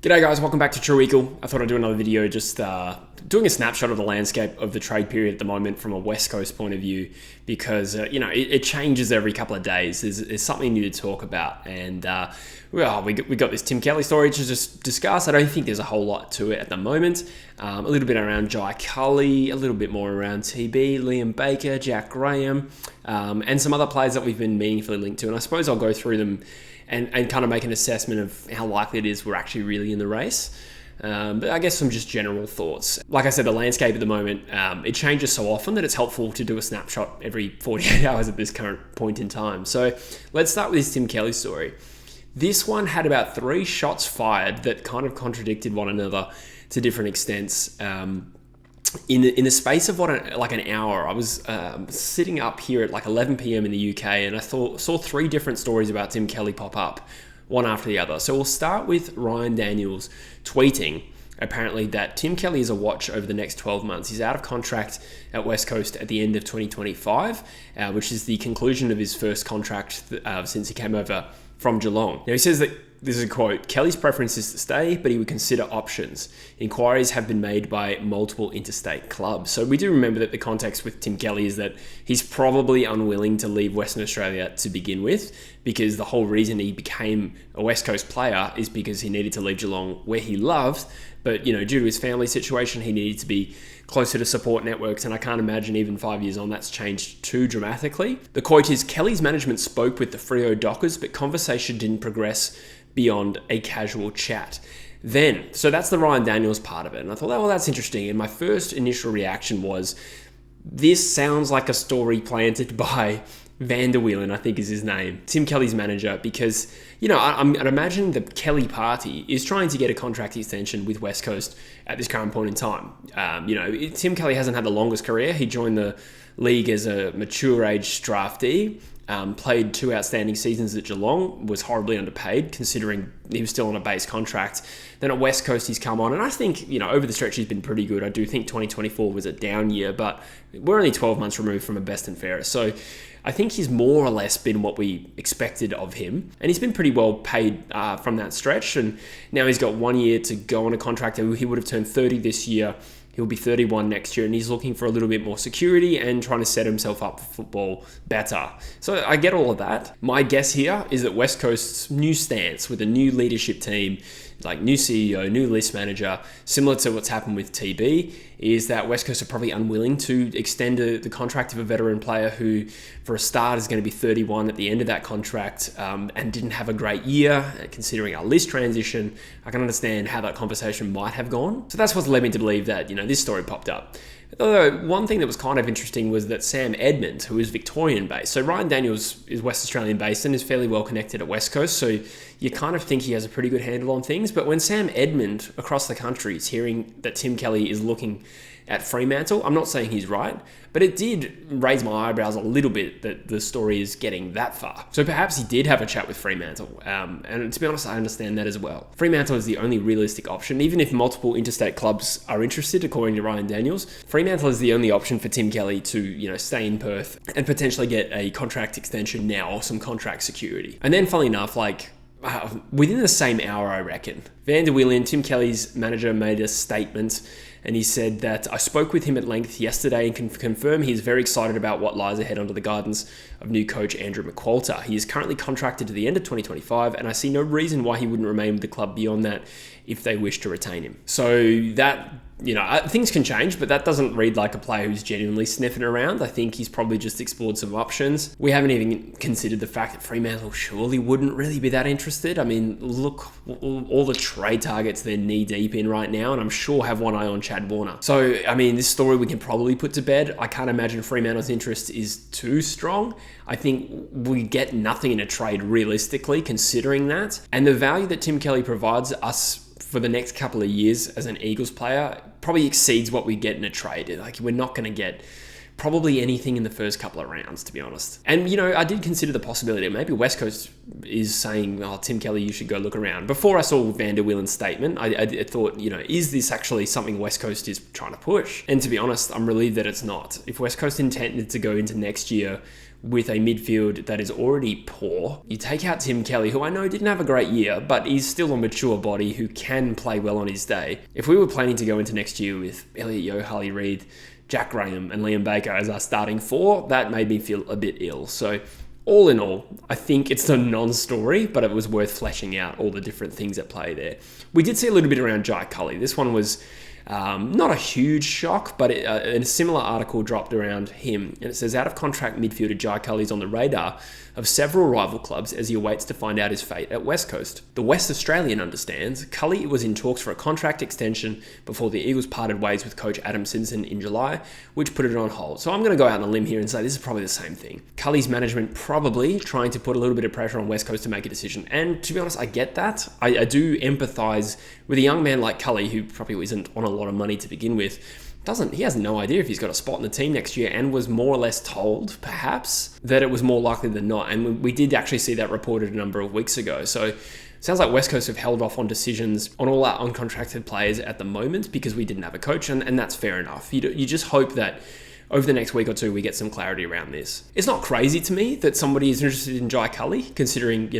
G'day guys, welcome back to True Eagle. I thought I'd do another video just doing a snapshot of the landscape of the trade period at the moment from a West Coast point of view because, it changes every couple of days. There's something new to talk about and, we got this Tim Kelly story to just discuss. I don't think there's a whole lot to it at the moment. A little bit around Jai Culley, a little bit more around TB, Liam Baker, Jack Graham, and some other players that we've been meaningfully linked to. And I suppose I'll go through them and kind of make an assessment of how likely it is we're actually really in the race. But I guess some just general thoughts. Like I said, the landscape at the moment, it changes so often that it's helpful to do a snapshot every 48 hours at this current point in time. So let's start with this Tim Kelly story. This one had about 3 shots fired that kind of contradicted one another to different extents. In the space of an hour, I was sitting up here at like 11 p.m. in the UK, and I saw 3 different stories about Tim Kelly pop up, one after the other. So we'll start with Ryan Daniels tweeting apparently that Tim Kelly is a watch over the next 12 months. He's out of contract at West Coast at the end of 2025, which is the conclusion of his first contract since he came over from Geelong. Now he says that, this is a quote, Kelly's preference is to stay, but he would consider options. Inquiries have been made by multiple interstate clubs. So we do remember that the context with Tim Kelly is that he's probably unwilling to leave Western Australia to begin with, because the whole reason he became a West Coast player is because he needed to leave Geelong, where he loved, but due to his family situation, he needed to be closer to support networks, and I can't imagine even 5 years on that's changed too dramatically. The quote is, Kelly's management spoke with the Freo Dockers, but conversation didn't progress beyond a casual chat. So that's the Ryan Daniels part of it. And I thought, well, that's interesting. And my first initial reaction was, this sounds like a story planted by Van der Wielen, I think is his name, Tim Kelly's manager, because, I'd imagine the Kelly party is trying to get a contract extension with West Coast at this current point in time. Tim Kelly hasn't had the longest career. He joined the league as a mature age draftee, played 2 outstanding seasons at Geelong, was horribly underpaid considering he was still on a base contract. Then at West Coast he's come on, and I think, over the stretch he's been pretty good. I do think 2024 was a down year, but we're only 12 months removed from a best and fairest. So I think he's more or less been what we expected of him, and he's been pretty well paid from that stretch, and now he's got 1 year to go on a contract. He would have turned 30 this year. He'll be 31 next year, and he's looking for a little bit more security and trying to set himself up for football better. So I get all of that. My guess here is that West Coast's new stance with a new leadership team, like new CEO, new list manager, similar to what's happened with TB, is that West Coast are probably unwilling to extend the contract of a veteran player who, for a start, is going to be 31 at the end of that contract and didn't have a great year. Considering our list transition, I can understand how that conversation might have gone. So that's what's led me to believe that, this story popped up. Although one thing that was kind of interesting was that Sam Edmund, who is Victorian-based, so Ryan Daniels is West Australian-based and is fairly well connected at West Coast, so you kind of think he has a pretty good handle on things. But when Sam Edmund across the country is hearing that Tim Kelly is looking at Fremantle, I'm not saying he's right, but it did raise my eyebrows a little bit that the story is getting that far. So perhaps he did have a chat with Fremantle, and to be honest, I understand that as well. Fremantle is the only realistic option, even if multiple interstate clubs are interested, according to Ryan Daniels. Fremantle is the only option for Tim Kelly to, stay in Perth and potentially get a contract extension now or some contract security. And then, funnily enough, within the same hour, I reckon, Van der Wielen, Tim Kelly's manager, made a statement, and he said that, I spoke with him at length yesterday and can confirm he is very excited about what lies ahead under the guidance of new coach Andrew McQualter. He is currently contracted to the end of 2025, and I see no reason why he wouldn't remain with the club beyond that if they wish to retain him. So that, things can change, but that doesn't read like a player who's genuinely sniffing around. I think he's probably just explored some options. We haven't even considered the fact that Fremantle surely wouldn't really be that interested. I mean, look, all the trade targets they're knee deep in right now, and I'm sure have one eye on Chad Warner. So, this story we can probably put to bed. I can't imagine Fremantle's interest is too strong. I think we get nothing in a trade realistically, considering that. And the value that Tim Kelly provides us for the next couple of years as an Eagles player probably exceeds what we get in a trade. We're not going to get probably anything in the first couple of rounds, to be honest. And, I did consider the possibility that maybe West Coast is saying, oh, Tim Kelly, you should go look around. Before I saw Van der Willen's statement, I thought, is this actually something West Coast is trying to push? And to be honest, I'm relieved that it's not. If West Coast intended to go into next year with a midfield that is already poor, you take out Tim Kelly, who I know didn't have a great year, but he's still a mature body who can play well on his day. If we were planning to go into next year with Elliot Yeo, Harley Reid, Jack Graham and Liam Baker as our starting four, that made me feel a bit ill. So all in all, I think it's a non-story, but it was worth fleshing out all the different things at play there. We did see a little bit around Jai Culley. This one was not a huge shock, but a similar article dropped around him. And it says, out of contract midfielder Jai Culley is on the radar of several rival clubs as he awaits to find out his fate at West Coast. The West Australian understands Culley was in talks for a contract extension before the Eagles parted ways with coach Adam Simpson in July, which put it on hold. So I'm going to go out on a limb here and say this is probably the same thing. Culley's management probably trying to put a little bit of pressure on West Coast to make a decision. And to be honest, I get that. I do empathise with a young man like Culley, who probably isn't on a lot of money to begin with. He has no idea if he's got a spot in the team next year, and was more or less told, perhaps, that it was more likely than not. And we did actually see that reported a number of weeks ago. So it sounds like West Coast have held off on decisions on all our uncontracted players at the moment because we didn't have a coach, and that's fair enough. You just hope that over the next week or two, we get some clarity around this. It's not crazy to me that somebody is interested in Jai Culley, considering,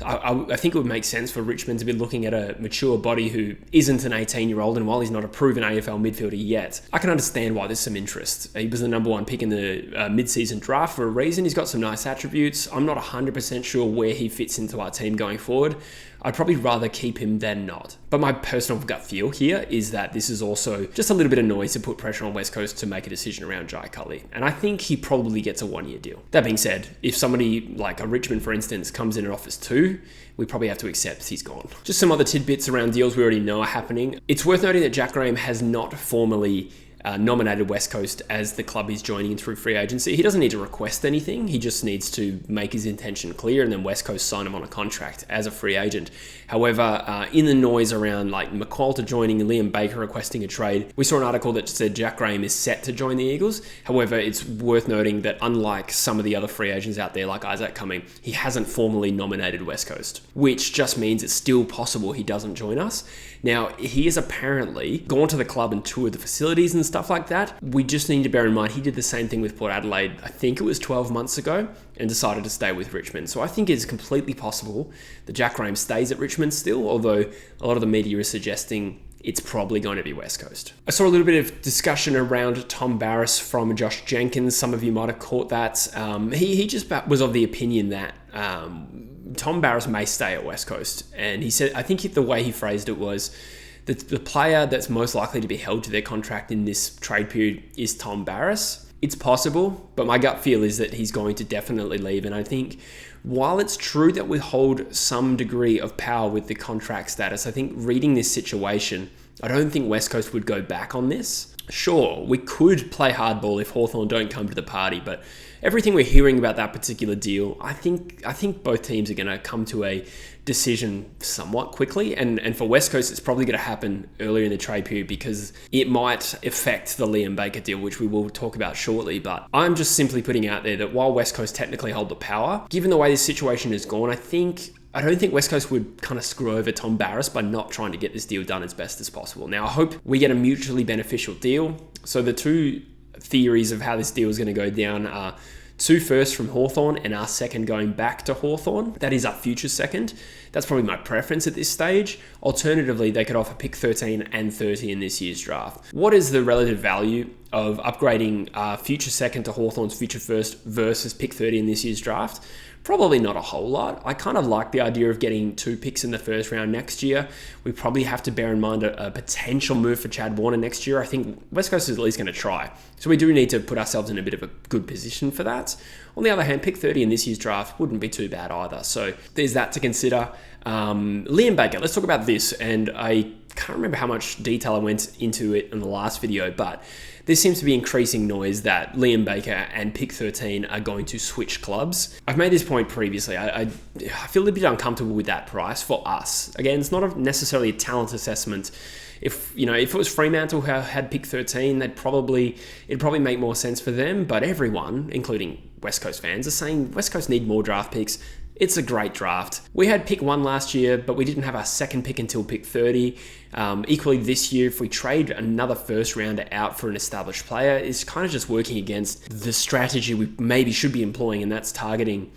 I think it would make sense for Richmond to be looking at a mature body who isn't an 18-year-old, and while he's not a proven AFL midfielder yet, I can understand why there's some interest. He was the number one pick in the mid-season draft for a reason. He's got some nice attributes. I'm not 100% sure where he fits into our team going forward. I'd probably rather keep him than not. But my personal gut feel here is that this is also just a little bit of noise to put pressure on West Coast to make a decision around Jai Culley. And I think he probably gets a one-year deal. That being said, if somebody like a Richmond, for instance, comes in and offers 2, we probably have to accept he's gone. Just some other tidbits around deals we already know are happening. It's worth noting that Jack Graham has not formally nominated West Coast as the club he's joining through free agency. He doesn't need to request anything. He just needs to make his intention clear, and then West Coast sign him on a contract as a free agent. However, in the noise around like McQualter joining and Liam Baker requesting a trade, we saw an article that said Jack Graham is set to join the Eagles. However, it's worth noting that unlike some of the other free agents out there like Isaac Cumming, he hasn't formally nominated West Coast, which just means it's still possible he doesn't join us. Now, he has apparently gone to the club and toured the facilities and stuff like that. We just need to bear in mind he did the same thing with Port Adelaide, I think it was 12 months ago, and decided to stay with Richmond. So I think it's completely possible that Jack Graham stays at Richmond still, although a lot of the media is suggesting it's probably going to be West Coast. I saw a little bit of discussion around Tom Barrass from Josh Jenkins. Some of you might have caught that. He just was of the opinion that Tom Barrass may stay at West Coast. And he said, I think the way he phrased it was, the player that's most likely to be held to their contract in this trade period is Tom Barrass. It's possible, but my gut feel is that he's going to definitely leave. And I think while it's true that we hold some degree of power with the contract status, I think reading this situation, I don't think West Coast would go back on this. Sure, we could play hardball if Hawthorn don't come to the party, but everything we're hearing about that particular deal, I think both teams are going to come to a decision somewhat quickly. And for West Coast, it's probably going to happen earlier in the trade period because it might affect the Liam Baker deal, which we will talk about shortly. But I'm just simply putting out there that while West Coast technically hold the power, given the way this situation has gone, I don't think West Coast would kind of screw over Tom Barrass by not trying to get this deal done as best as possible. Now, I hope we get a mutually beneficial deal. So the two theories of how this deal is going to go down are 2 firsts from Hawthorn and our second going back to Hawthorn. That is our future second. That's probably my preference at this stage. Alternatively, they could offer pick 13 and 30 in this year's draft. What is the relative value of upgrading our future second to Hawthorn's future first versus pick 30 in this year's draft? Probably not a whole lot. I kind of like the idea of getting 2 picks in the first round next year. We probably have to bear in mind a potential move for Chad Warner next year. I think West Coast is at least going to try. So we do need to put ourselves in a bit of a good position for that. On the other hand, pick 30 in this year's draft wouldn't be too bad either. So there's that to consider. Liam Baker, let's talk about this. And I can't remember how much detail I went into it in the last video, but there seems to be increasing noise that Liam Baker and pick 13 are going to switch clubs. I've made this point previously. I feel a bit uncomfortable with that price for us. Again, it's not necessarily a talent assessment. If it was Fremantle who had pick 13, it'd probably make more sense for them. But everyone, including West Coast fans, are saying West Coast need more draft picks. It's a great draft. We had pick 1 last year, but we didn't have our second pick until pick 30. Equally this year, if we trade another first rounder out for an established player, it's kind of just working against the strategy we maybe should be employing, and that's targeting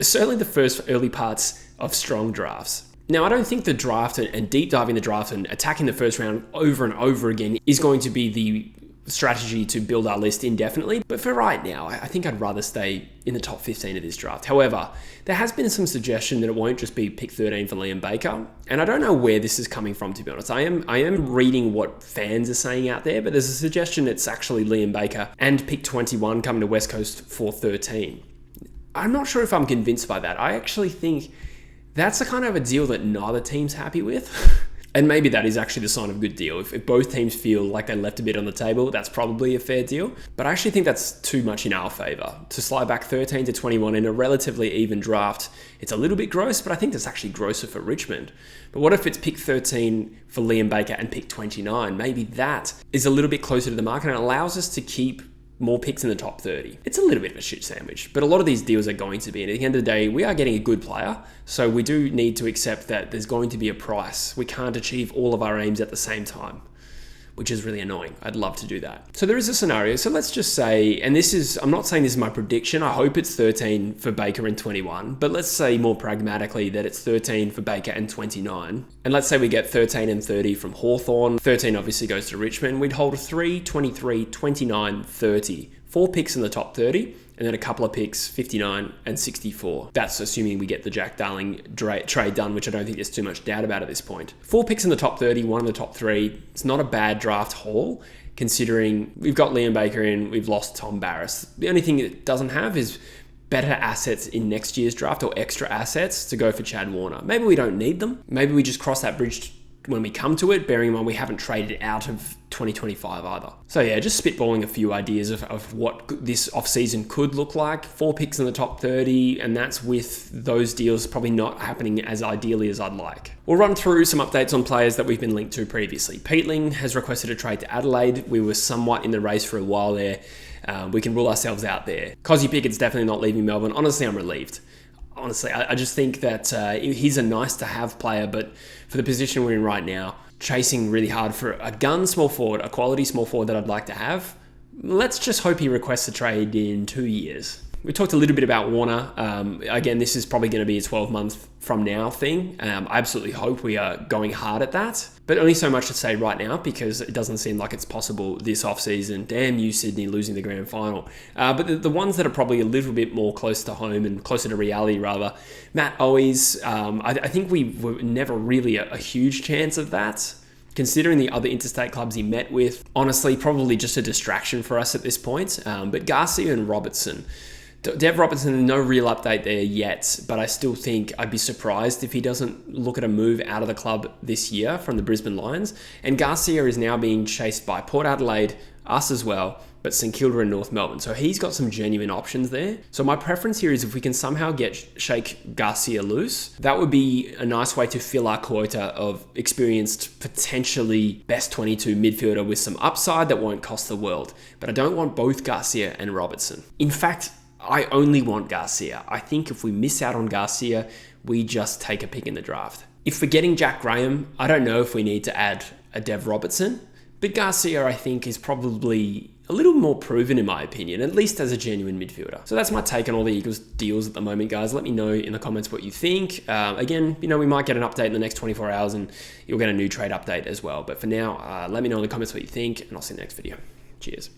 certainly the first early parts of strong drafts. Now, I don't think the draft and deep diving the draft and attacking the first round over and over again is going to be the strategy to build our list indefinitely. But for right now, I think I'd rather stay in the top 15 of this draft. However, there has been some suggestion that it won't just be pick 13 for Liam Baker. And I don't know where this is coming from, to be honest. I am reading what fans are saying out there, but there's a suggestion it's actually Liam Baker and pick 21 coming to West Coast for 13. I'm not sure if I'm convinced by that. I actually think that's the kind of a deal that neither team's happy with. And maybe that is actually the sign of a good deal. If both teams feel like they left a bit on the table, that's probably a fair deal. But I actually think that's too much in our favour. To slide back 13 to 21 in a relatively even draft, it's a little bit gross, but I think that's actually grosser for Richmond. But what if it's pick 13 for Liam Baker and pick 29? Maybe that is a little bit closer to the market and allows us to keep more picks in the top 30. It's a little bit of a shit sandwich, but a lot of these deals are going to be. And at the end of the day, we are getting a good player, so we do need to accept that there's going to be a price. We can't achieve all of our aims at the same time, which is really annoying. I'd love to do that. So there is a scenario. So let's just say, and I'm not saying this is my prediction. I hope it's 13 for Baker and 21, but let's say more pragmatically that it's 13 for Baker and 29. And let's say we get 13 and 30 from Hawthorn. 13 obviously goes to Richmond. We'd hold 3, 23, 29, 30. 4 picks in the top 30, and then a couple of picks, 59 and 64. That's assuming we get the Jack Darling trade done, which I don't think there's too much doubt about at this point. 4 picks in the top 30, 1 in the top 3. It's not a bad draft haul, considering we've got Liam Baker in, we've lost Tom Barras. The only thing it doesn't have is better assets in next year's draft, or extra assets to go for Chad Warner. Maybe we don't need them. Maybe we just cross that bridge when we come to it, bearing in mind we haven't traded out of 2025 either. So yeah, just spitballing a few ideas of what this offseason could look like. 4 picks in the top 30, and that's with those deals probably not happening as ideally as I'd like. We'll run through some updates on players that we've been linked to previously. Peatling has requested a trade to Adelaide. We were somewhat in the race for a while there. We can rule ourselves out there. Cozzy Pickett's definitely not leaving Melbourne. Honestly, I'm relieved. Honestly, I just think that he's a nice-to-have player, but for the position we're in right now, chasing really hard for a gun small forward, a quality small forward that I'd like to have, let's just hope he requests a trade in 2 years. We talked a little bit about Warner. Again, this is probably going to be a 12-month from now thing. I absolutely hope we are going hard at that, but only so much to say right now because it doesn't seem like it's possible this offseason. Damn you, Sydney, losing the grand final. But the ones that are probably a little bit more close to home and closer to reality, rather, Matt Owies, I think we were never really a huge chance of that. Considering the other interstate clubs he met with, honestly, probably just a distraction for us at this point. But Garcia and Robertson. Dev Robertson, no real update there yet, but I still think I'd be surprised if he doesn't look at a move out of the club this year from the Brisbane Lions. And Garcia is now being chased by Port Adelaide, us as well, but St Kilda and North Melbourne. So he's got some genuine options there. So my preference here is if we can somehow shake Garcia loose, that would be a nice way to fill our quota of experienced, potentially best 22 midfielder with some upside that won't cost the world. But I don't want both Garcia and Robertson. In fact, I only want Garcia. I think if we miss out on Garcia, we just take a pick in the draft. If we're getting Jack Graham, I don't know if we need to add a Dev Robertson, but Garcia, I think, is probably a little more proven in my opinion, at least as a genuine midfielder. So that's my take on all the Eagles deals at the moment, guys. Let me know in the comments what you think. Again, we might get an update in the next 24 hours and you'll get a new trade update as well. But for now, let me know in the comments what you think and I'll see you in the next video. Cheers.